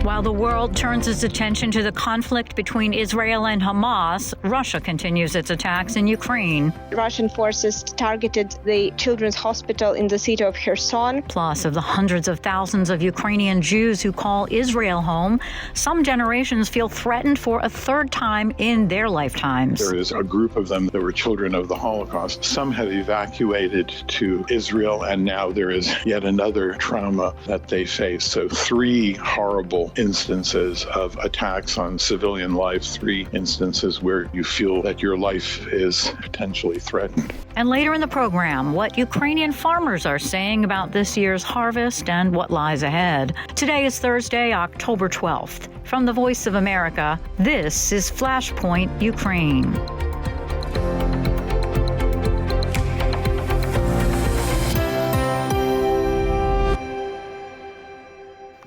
While the world turns its attention to the conflict between Israel and Hamas, Russia continues its attacks in Ukraine. Russian forces targeted the children's hospital in the city of Kherson. Plus, of the hundreds of thousands of Ukrainian Jews who call Israel home, some generations feel threatened for a third time in their lifetimes. There is a group of them that were children of the Holocaust. Some have evacuated to Israel, and now there is yet another trauma that they face. So 3 horrible instances of attacks on civilian life, 3 instances where you feel that your life is potentially threatened. And later in the program, what Ukrainian farmers are saying about this year's harvest and what lies ahead. Today is Thursday, October 12th. From the Voice of America, this is Flashpoint Ukraine.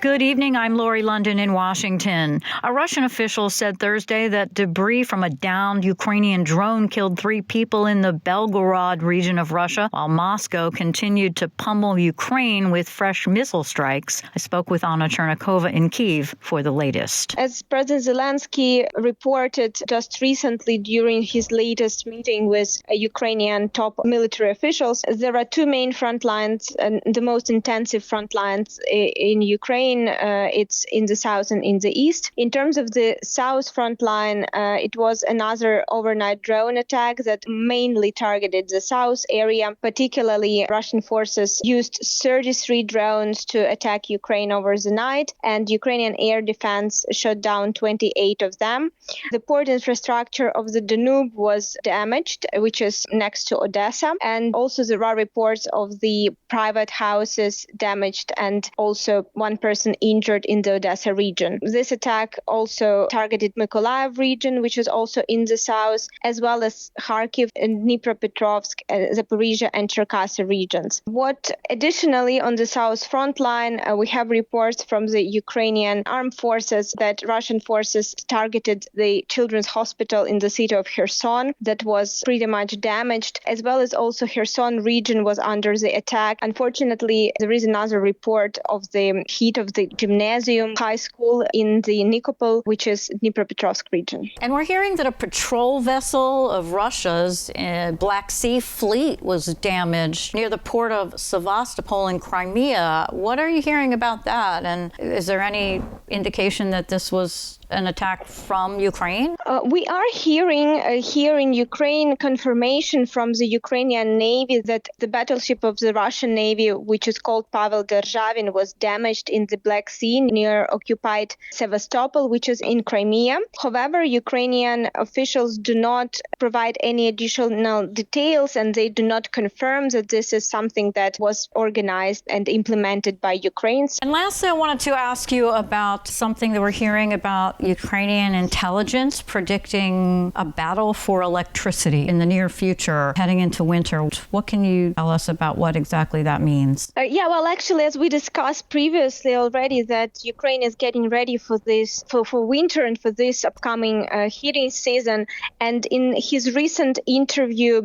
Good evening. I'm Lori London in Washington. A Russian official said Thursday that debris from a downed Ukrainian drone killed 3 people in the Belgorod region of Russia, while Moscow continued to pummel Ukraine with fresh missile strikes. I spoke with Anna Chernikova in Kyiv for the latest. As President Zelensky reported just recently during his latest meeting with Ukrainian top military officials, there are 2 main front lines, and the most intensive front lines in Ukraine. It's in the south and in the east. In terms of the south front line, it was another overnight drone attack that mainly targeted the south area. Particularly, Russian forces used 33 drones to attack Ukraine over the night, and Ukrainian air defense shot down 28 of them. The port infrastructure of the Danube was damaged, which is next to Odessa, and also there are reports of the private houses damaged and also 1 person injured in the Odessa region. This attack also targeted Mykolaiv region, which is also in the south, as well as Kharkiv and Dnipropetrovsk, Zaporizhia and Cherkasy regions. What additionally on the south front line, we have reports from the Ukrainian armed forces that Russian forces targeted the children's hospital in the city of Kherson that was pretty much damaged, as well as also Kherson region was under the attack. Unfortunately, there is another report of the heat of the gymnasium high school in the Nikopol, which is Dnipropetrovsk region. And we're hearing that a patrol vessel of Russia's Black Sea fleet was damaged near the port of Sevastopol in Crimea. What are you hearing about that? And is there any indication that this was an attack from Ukraine? We are hearing here in Ukraine confirmation from the Ukrainian Navy that the battleship of the Russian Navy, which is called Pavel Derzhavin, was damaged in the Black Sea near occupied Sevastopol, which is in Crimea. However, Ukrainian officials do not provide any additional details, and they do not confirm that this is something that was organized and implemented by Ukraine. And lastly, I wanted to ask you about something that we're hearing about Ukrainian intelligence predicting a battle for electricity in the near future heading into winter. What can you tell us about what exactly that means? Actually, as we discussed previously already, that Ukraine is getting ready for this, for winter and for this upcoming heating season. And in his recent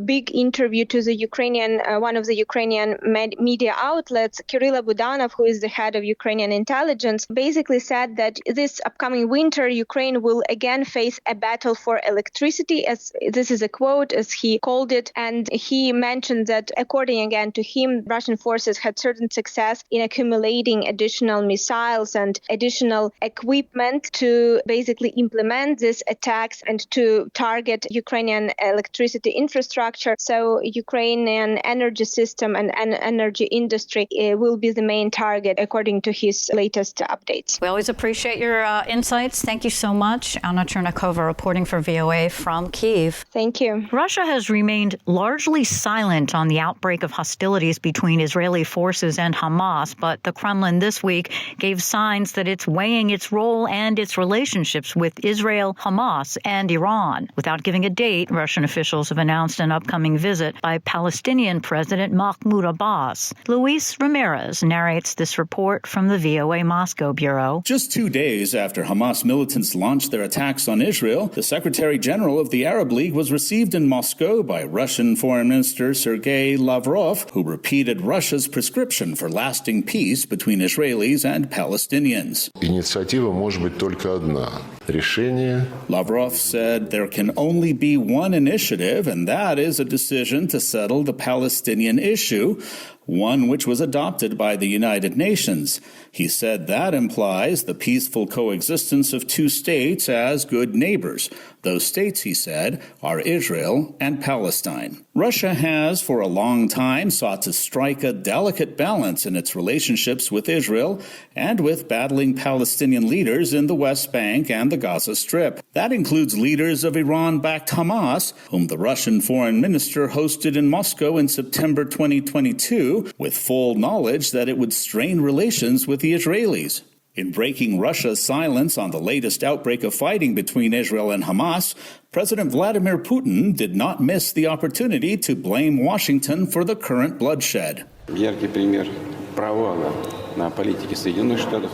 big interview to the Ukrainian, one of the Ukrainian media outlets, Kirill Budanov, who is the head of Ukrainian intelligence, basically said that this upcoming winter, Ukraine will again face a battle for electricity, as this is a quote, as he called it. And he mentioned that, according again to him, Russian forces had certain success in accumulating additional missiles and additional equipment to basically implement these attacks and to target Ukrainian electricity infrastructure. So Ukrainian energy system and energy industry will be the main target, according to his latest updates. We always appreciate your insights. Thank you so much. Anna Chernikova reporting for VOA from Kyiv. Thank you. Russia has remained largely silent on the outbreak of hostilities between Israeli forces and Hamas, but the Kremlin this week gave signs that it's weighing its role and its relationships with Israel, Hamas, and Iran. Without giving a date, Russian officials have announced an upcoming visit by Palestinian President Mahmoud Abbas. Luis Ramirez narrates this report from the VOA Moscow Bureau. Just Just 2 days after Hamas militants launched their attacks on Israel, the Secretary General of the Arab League was received in Moscow by Russian Foreign Minister Sergei Lavrov, who repeated Russia's prescription for lasting peace between Israelis and Palestinians. Инициатива может быть только одна. Решение. Lavrov said there can only be one initiative, and that is a decision to settle the Palestinian issue, one which was adopted by the United Nations. He said that implies the peaceful coexistence of two states as good neighbors. Those states, he said, are Israel and Palestine. Russia has for a long time sought to strike a delicate balance in its relationships with Israel and with battling Palestinian leaders in the West Bank and the Gaza Strip. That includes leaders of Iran-backed Hamas, whom the Russian foreign minister hosted in Moscow in September 2022, with full knowledge that it would strain relations with the Israelis. In breaking Russia's silence on the latest outbreak of fighting between Israel and Hamas, President Vladimir Putin did not miss the opportunity to blame Washington for the current bloodshed.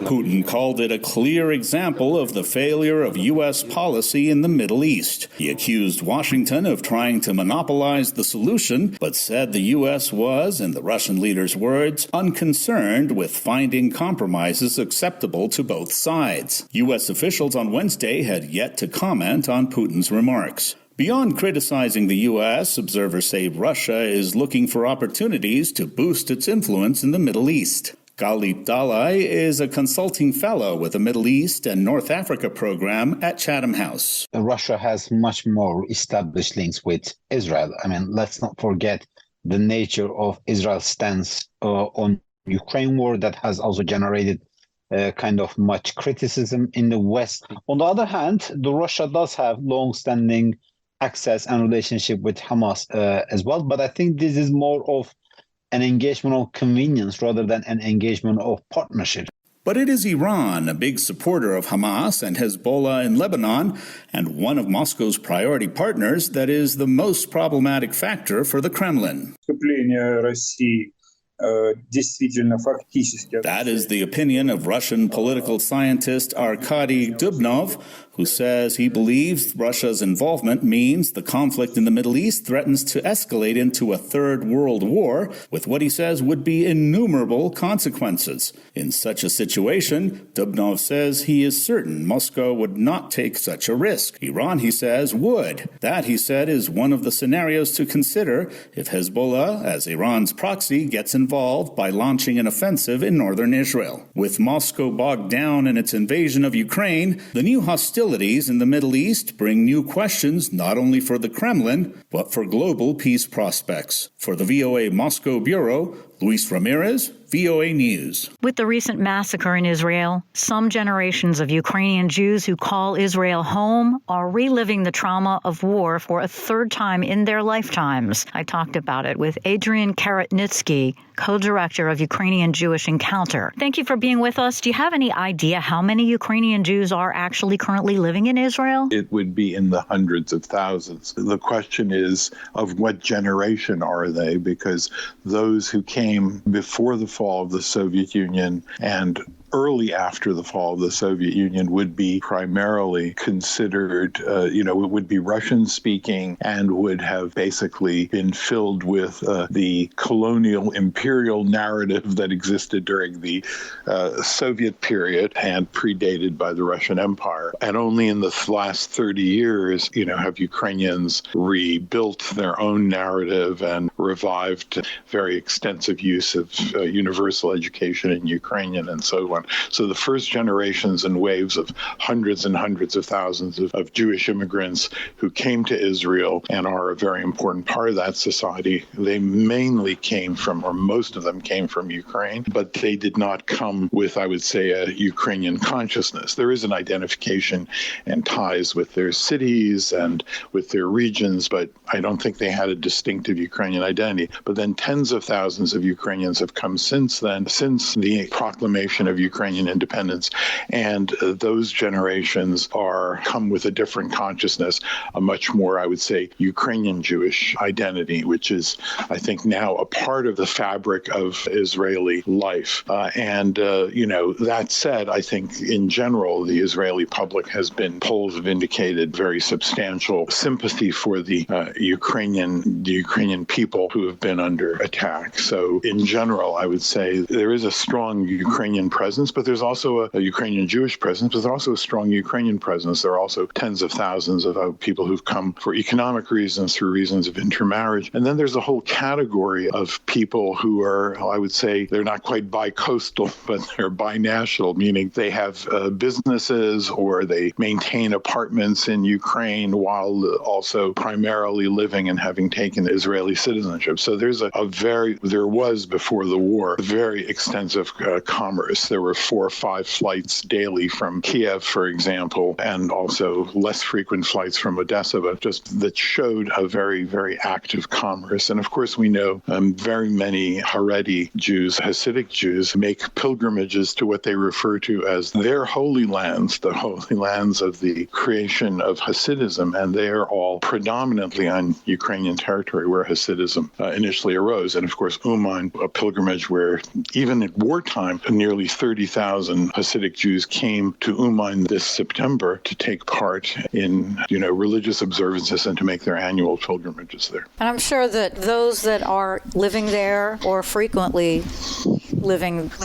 Putin called it a clear example of the failure of U.S. policy in the Middle East. He accused Washington of trying to monopolize the solution, but said the U.S. was, in the Russian leader's words, unconcerned with finding compromises acceptable to both sides. U.S. officials on Wednesday had yet to comment on Putin's remarks. Beyond criticizing the U.S., observers say Russia is looking for opportunities to boost its influence in the Middle East. Galip Dalai is a consulting fellow with the Middle East and North Africa program at Chatham House. Russia has much more established links with Israel. I mean, let's not forget the nature of Israel's stance on Ukraine war that has also generated kind of much criticism in the West. On the other hand, Russia does have long-standing access and relationship with Hamas as well, but I think this is more of an engagement of convenience rather than an engagement of partnership. But it is Iran, a big supporter of Hamas and Hezbollah in Lebanon, and one of Moscow's priority partners, that is the most problematic factor for the Kremlin. That is the opinion of Russian political scientist Arkady Dubnov, who says he believes Russia's involvement means the conflict in the Middle East threatens to escalate into a third world war with what he says would be innumerable consequences. In such a situation, Dubnov says he is certain Moscow would not take such a risk. Iran, he says, would. That, he said, is one of the scenarios to consider if Hezbollah, as Iran's proxy, gets involved by launching an offensive in northern Israel. With Moscow bogged down in its invasion of Ukraine, the new hostilities in the Middle East bring new questions not only for the Kremlin, but for global peace prospects. For the VOA Moscow Bureau, Luis Ramirez, VOA News. With the recent massacre in Israel, some generations of Ukrainian Jews who call Israel home are reliving the trauma of war for a third time in their lifetimes. I talked about it with Adrian Karatnitsky, co-director of Ukrainian Jewish Encounter. Thank you for being with us. Do you have any idea how many Ukrainian Jews are actually currently living in Israel? It would be in the hundreds of thousands. The question is, of what generation are they? Because those who came before the fall of the Soviet Union and early after the fall of the Soviet Union would be primarily considered, it would be Russian-speaking and would have basically been filled with the colonial imperial narrative that existed during the Soviet period and predated by the Russian Empire. And only in the last 30 years, have Ukrainians rebuilt their own narrative and revived very extensive use of universal education in Ukrainian and so on. So the first generations and waves of hundreds and hundreds of thousands of Jewish immigrants who came to Israel and are a very important part of that society, they mainly came from, or most of them came from Ukraine, but they did not come with, I would say, a Ukrainian consciousness. There is an identification and ties with their cities and with their regions, but I don't think they had a distinctive Ukrainian identity. But then tens of thousands of Ukrainians have come since then, since the proclamation of Ukrainian independence. And those generations come with a different consciousness, a much more, I would say, Ukrainian Jewish identity, which is, I think, now a part of the fabric of Israeli life. That said, I think in general, the Israeli public has been, polls have indicated very substantial sympathy for the Ukrainian people who have been under attack. So in general, I would say there is a strong Ukrainian presence, but there's also a Ukrainian Jewish presence, but there's also a strong Ukrainian presence. There are also tens of thousands of people who've come for economic reasons, through reasons of intermarriage. And then there's a whole category of people who are, I would say, they're not quite bi-coastal, but they're bi-national, meaning they have businesses or they maintain apartments in Ukraine while also primarily living and having taken Israeli citizenship. So there's there was before the war, very extensive commerce. There were 4 or 5 flights daily from Kiev, for example, and also less frequent flights from Odessa, but just that showed a very, very active commerce. And of course, we know very many Haredi Jews, Hasidic Jews, make pilgrimages to what they refer to as their holy lands, the holy lands of the creation of Hasidism, and they are all predominantly on Ukrainian territory where Hasidism initially arose. And of course, Uman, a pilgrimage where even at wartime, nearly 30,000 Hasidic Jews came to Uman this September to take part in, religious observances and to make their annual pilgrimages there. And I'm sure that those that are living there or frequently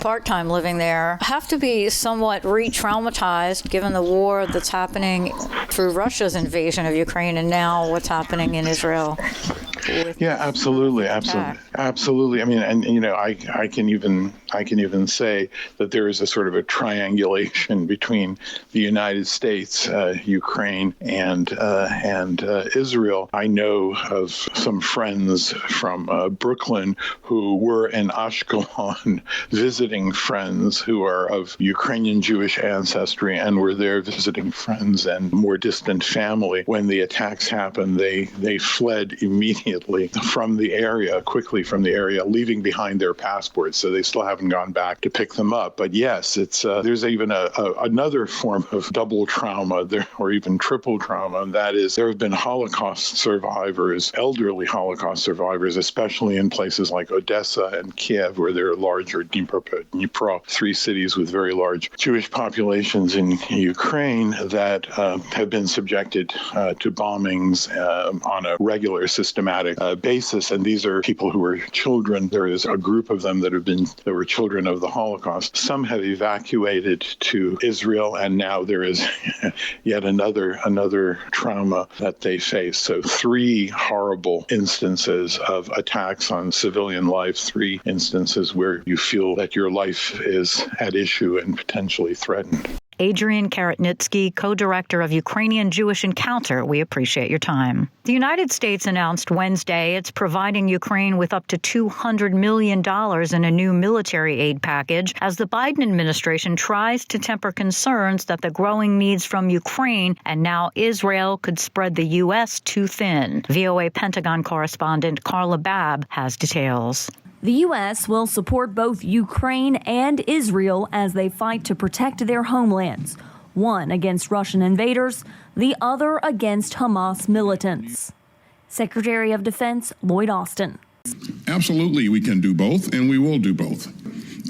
part-time living there have to be somewhat re-traumatized given the war that's happening through Russia's invasion of Ukraine and now what's happening in Israel. Yeah, absolutely. I mean, and I can even say that there is a sort of a triangulation between the United States, Ukraine, and Israel. I know of some friends from Brooklyn who were in Ashkelon visiting friends who are of Ukrainian Jewish ancestry and were there visiting friends and more distant family. When the attacks happened, they fled immediately quickly from the area, leaving behind their passports. So they still haven't gone back to pick them up. But yes, it's there's even another form of double trauma there, or even triple trauma, and that is there have been Holocaust survivors, elderly Holocaust survivors, especially in places like Odessa and Kiev, where there are larger Dnipro, 3 cities with very large Jewish populations in Ukraine that have been subjected to bombings on a regular, systematic basis. And these are people who were children. There is a group of them that were children of the Holocaust. Some have evacuated to Israel, and now there is yet another trauma that they face. So 3 horrible instances of attacks on civilian life, 3 instances where you feel that your life is at issue and potentially threatened. Adrian Karatnitsky, co-director of Ukrainian Jewish Encounter, we appreciate your time. The United States announced Wednesday it's providing Ukraine with up to $200 million in a new military aid package as the Biden administration tries to temper concerns that the growing needs from Ukraine and now Israel could spread the U.S. too thin. VOA Pentagon correspondent Carla Babb has details. The U.S. will support both Ukraine and Israel as they fight to protect their homelands, one against Russian invaders, the other against Hamas militants. Secretary of Defense Lloyd Austin. Absolutely, we can do both, and we will do both.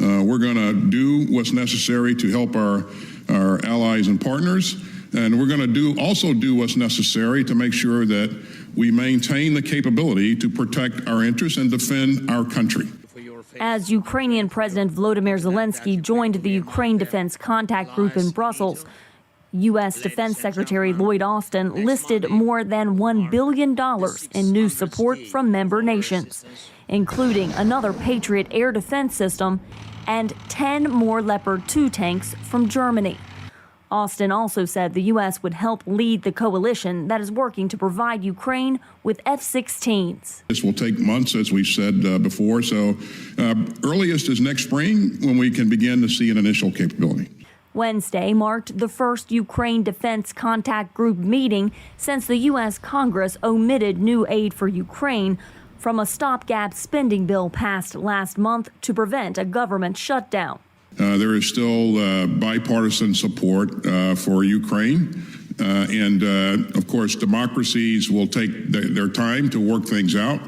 We're going to do what's necessary to help our allies and partners, and we're going to also do what's necessary to make sure that we maintain the capability to protect our interests and defend our country. As Ukrainian President Volodymyr Zelensky joined the Ukraine Defense Contact Group in Brussels, U.S. Defense Secretary Lloyd Austin listed more than $1 billion in new support from member nations, including another Patriot air defense system and 10 more Leopard 2 tanks from Germany. Austin also said the U.S. would help lead the coalition that is working to provide Ukraine with F-16s. This will take months, as we've said before, so earliest is next spring when we can begin to see an initial capability. Wednesday marked the first Ukraine Defense Contact Group meeting since the U.S. Congress omitted new aid for Ukraine from a stopgap spending bill passed last month to prevent a government shutdown. There is still bipartisan support for Ukraine. And of course, democracies will take their time to work things out.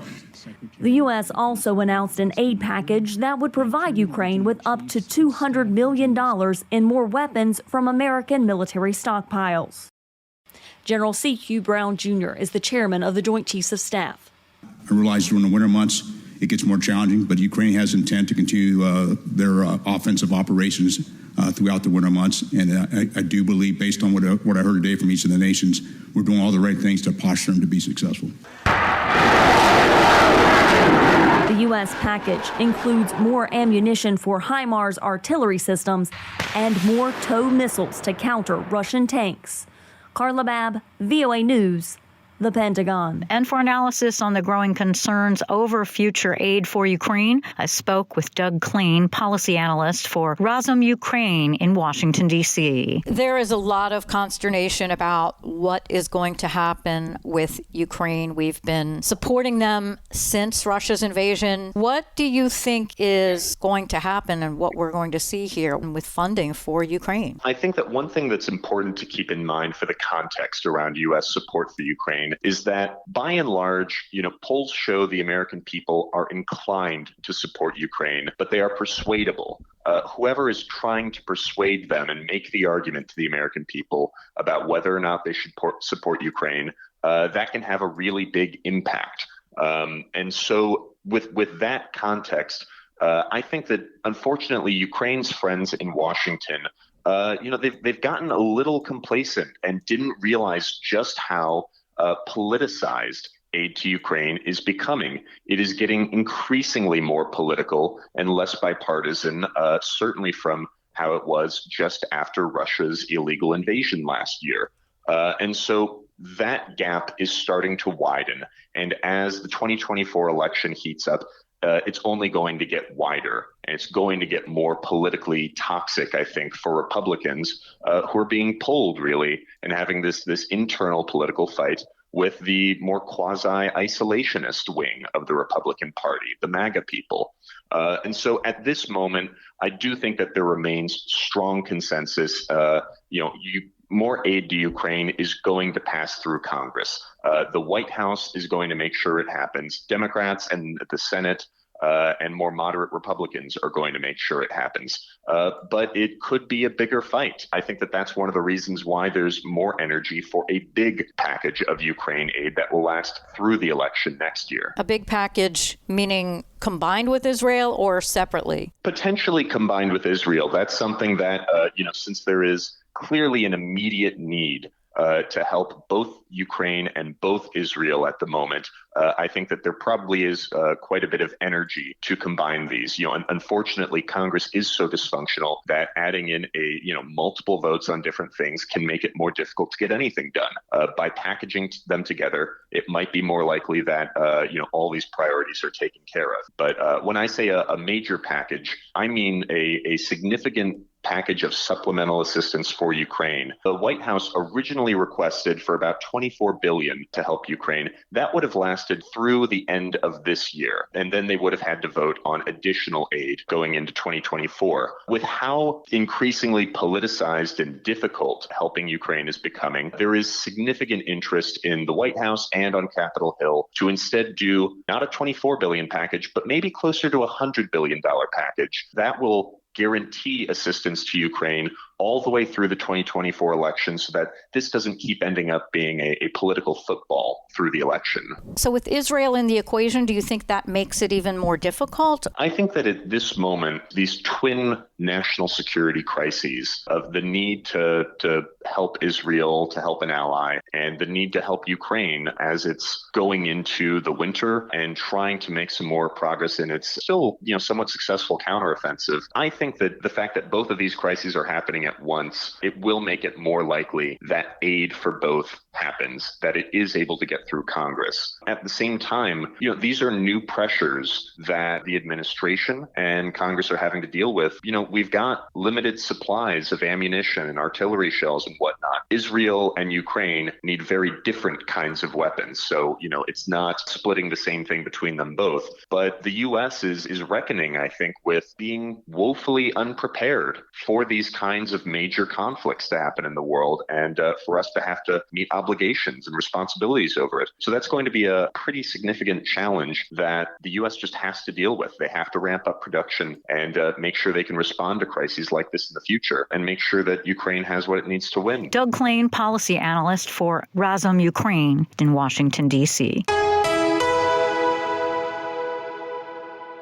The U.S. also announced an aid package that would provide Ukraine with up to $200 million in more weapons from American military stockpiles. General C.Q. Brown Jr. is the chairman of the Joint Chiefs of Staff. I realize during the winter months it gets more challenging, but Ukraine has intent to continue their offensive operations throughout the winter months. And I do believe, based on what I heard today from each of the nations, we're doing all the right things to posture them to be successful. The U.S. package includes more ammunition for HIMARS artillery systems and more TOW missiles to counter Russian tanks. Carla Babb, VOA News, the Pentagon. And for analysis on the growing concerns over future aid for Ukraine, I spoke with Doug Kleen, policy analyst for Razum Ukraine in Washington, D.C. There is a lot of consternation about what is going to happen with Ukraine. We've been supporting them since Russia's invasion. What do you think is going to happen and what we're going to see here with funding for Ukraine? I think that one thing that's important to keep in mind for the context around U.S. support for Ukraine is that by and large, polls show the American people are inclined to support Ukraine, but they are persuadable. Whoever is trying to persuade them and make the argument to the American people about whether or not they should support Ukraine, that can have a really big impact. And so with that context, I think that unfortunately Ukraine's friends in Washington, they've gotten a little complacent and didn't realize just how politicized aid to Ukraine is becoming. It is getting increasingly more political and less bipartisan, certainly from how it was just after Russia's illegal invasion last year. And so that gap is starting to widen. And as the 2024 election heats up, it's only going to get wider, and it's going to get more politically toxic, I think, for Republicans who are being pulled, really, and having this internal political fight with the more quasi-isolationist wing of the Republican Party, the MAGA people. And so at this moment, I do think that there remains strong consensus. More aid to Ukraine is going to pass through Congress. The White House is going to make sure it happens. Democrats and the Senate and more moderate Republicans are going to make sure it happens. But it could be a bigger fight. I think that that's one of the reasons why there's more energy for a big package of Ukraine aid that will last through the election next year. A big package meaning combined with Israel or separately? Potentially combined with Israel. That's something that, since there is clearly an immediate need to help both Ukraine and both Israel at the moment, I think that there probably is quite a bit of energy to combine these. Unfortunately, Congress is so dysfunctional that adding in multiple votes on different things can make it more difficult to get anything done. By packaging them together, it might be more likely that all these priorities are taken care of. But when I say a major package, I mean a significant package of supplemental assistance for Ukraine. The White House originally requested for about $24 billion to help Ukraine. That would have lasted through the end of this year, and then they would have had to vote on additional aid going into 2024. With how increasingly politicized and difficult helping Ukraine is becoming, there is significant interest in the White House and on Capitol Hill to instead do not a $24 billion package, but maybe closer to a $100 billion package. That will guarantee assistance to Ukraine all the way through the 2024 election so that this doesn't keep ending up being a political football through the election. So with Israel in the equation, do you think that makes it even more difficult? I think that at this moment, these twin national security crises of the need to help Israel, to help an ally, and the need to help Ukraine as it's going into the winter and trying to make some more progress in its still, somewhat successful counteroffensive. I think that the fact that both of these crises are happening at once, it will make it more likely that aid for both happens, that it is able to get through Congress. At the same time, these are new pressures that the administration and Congress are having to deal with. We've got limited supplies of ammunition and artillery shells and whatnot. Israel and Ukraine need very different kinds of weapons. So, it's not splitting the same thing between them both. But the U.S. is reckoning, I think, with being woefully unprepared for these kinds of major conflicts to happen in the world and for us to have to meet obligations and responsibilities over it. So that's going to be a pretty significant challenge that the U.S. just has to deal with. They have to ramp up production and make sure they can respond to crises like this in the future and make sure that Ukraine has what it needs to win. Doug Klain, policy analyst for Razom Ukraine in Washington, D.C.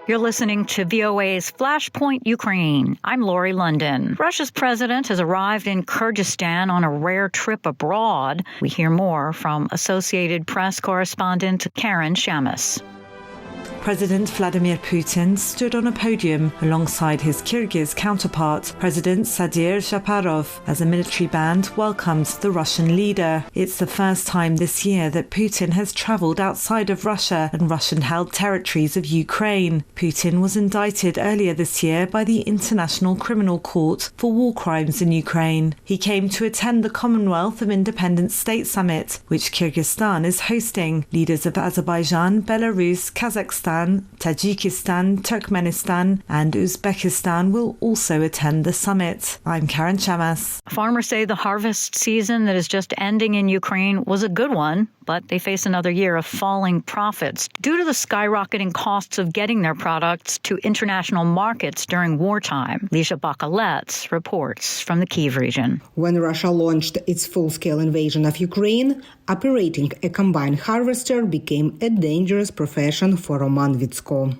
You're listening to VOA's Flashpoint Ukraine. I'm Lori London. Russia's president has arrived in Kyrgyzstan on a rare trip abroad. We hear more from Associated Press correspondent Karen Shamus. President Vladimir Putin stood on a podium alongside his Kyrgyz counterpart, President Sadir Japarov, as a military band welcomed the Russian leader. It's the first time this year that Putin has travelled outside of Russia and Russian-held territories of Ukraine. Putin was indicted earlier this year by the International Criminal Court for war crimes in Ukraine. He came to attend the Commonwealth of Independent States Summit, which Kyrgyzstan is hosting. Leaders of Azerbaijan, Belarus, Kazakhstan, Tajikistan, Turkmenistan and Uzbekistan will also attend the summit. I'm Karen Shamas. Farmers say the harvest season that is just ending in Ukraine was a good one, but they face another year of falling profits due to the skyrocketing costs of getting their products to international markets during wartime. Lisha Bakalets reports from the Kyiv region. When Russia launched its full-scale invasion of Ukraine, operating a combined harvester became a dangerous profession for Roman Vitsko.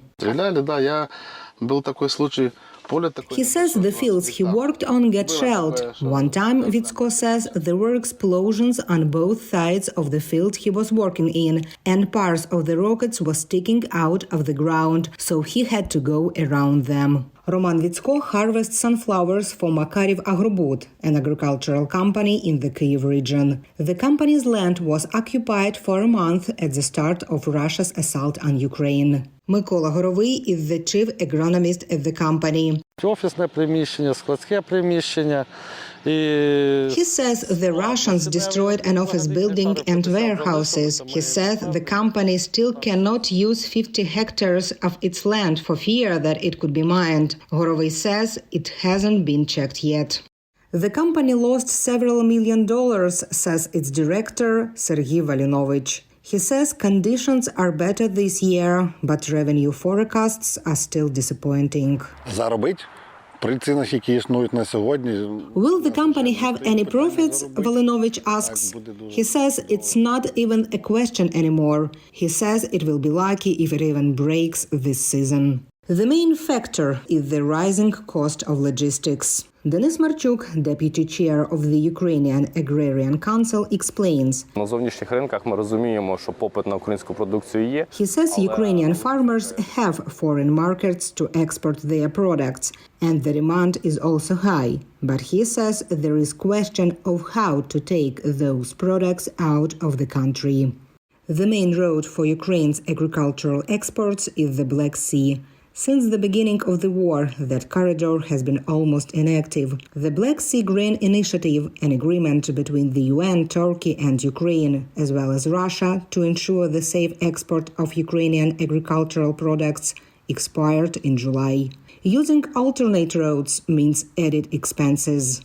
He says the fields he worked on get shelled. One time, Vitsko says, there were explosions on both sides of the field he was working in, and parts of the rockets were sticking out of the ground, so he had to go around them. Roman Vitsko harvests sunflowers for Makariv Agrobud, an agricultural company in the Kyiv region. The company's land was occupied for a month at the start of Russia's assault on Ukraine. Mykola Horovy is the chief agronomist at the company. He says the Russians destroyed an office building and warehouses. He says the company still cannot use 50 hectares of its land for fear that it could be mined. Horovy says it hasn't been checked yet. The company lost several $1 million, says its director, Sergei Valinovich. He says conditions are better this year, but revenue forecasts are still disappointing. Will the company have any profits? Valinovich asks. He says it's not even a question anymore. He says it will be lucky if it even breaks this season. The main factor is the rising cost of logistics. Denis Marchuk, deputy chair of the Ukrainian Agrarian Council, explains. He says Ukrainian farmers have foreign markets to export their products, and the demand is also high. But he says there is question of how to take those products out of the country. The main road for Ukraine's agricultural exports is the Black Sea. Since the beginning of the war, that corridor has been almost inactive. The Black Sea Grain Initiative, an agreement between the UN, Turkey and Ukraine, as well as Russia, to ensure the safe export of Ukrainian agricultural products, expired in July. Using alternate roads means added expenses.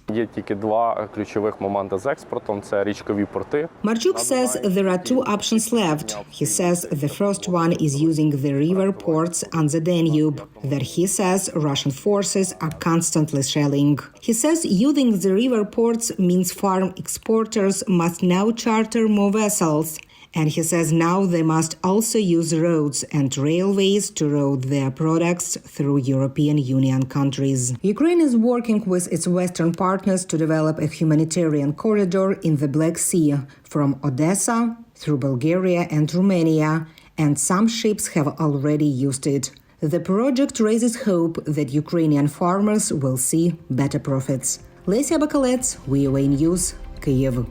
Marchuk says there are two options left. He says the first one is using the river ports on the Danube, that he says Russian forces are constantly shelling. He says using the river ports means farm exporters must now charter more vessels. And he says now they must also use roads and railways to route their products through European Union countries. Ukraine is working with its Western partners to develop a humanitarian corridor in the Black Sea from Odessa through Bulgaria and Romania, and some ships have already used it. The project raises hope that Ukrainian farmers will see better profits. Lesia Bakalets, VOA News, Kyiv.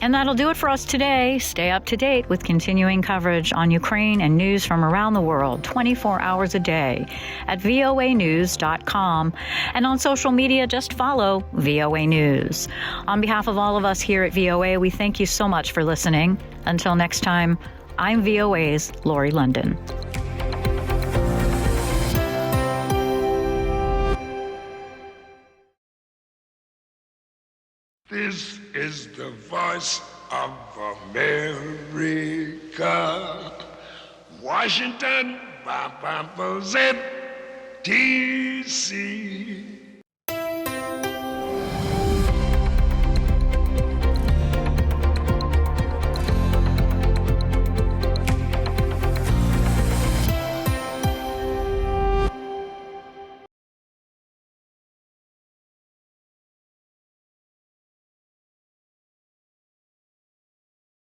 And that'll do it for us today. Stay up to date with continuing coverage on Ukraine and news from around the world 24 hours a day at voanews.com. And on social media, just follow VOA News. On behalf of all of us here at VOA, we thank you so much for listening. Until next time, I'm VOA's Lori London. This is the voice of America. Washington, DC.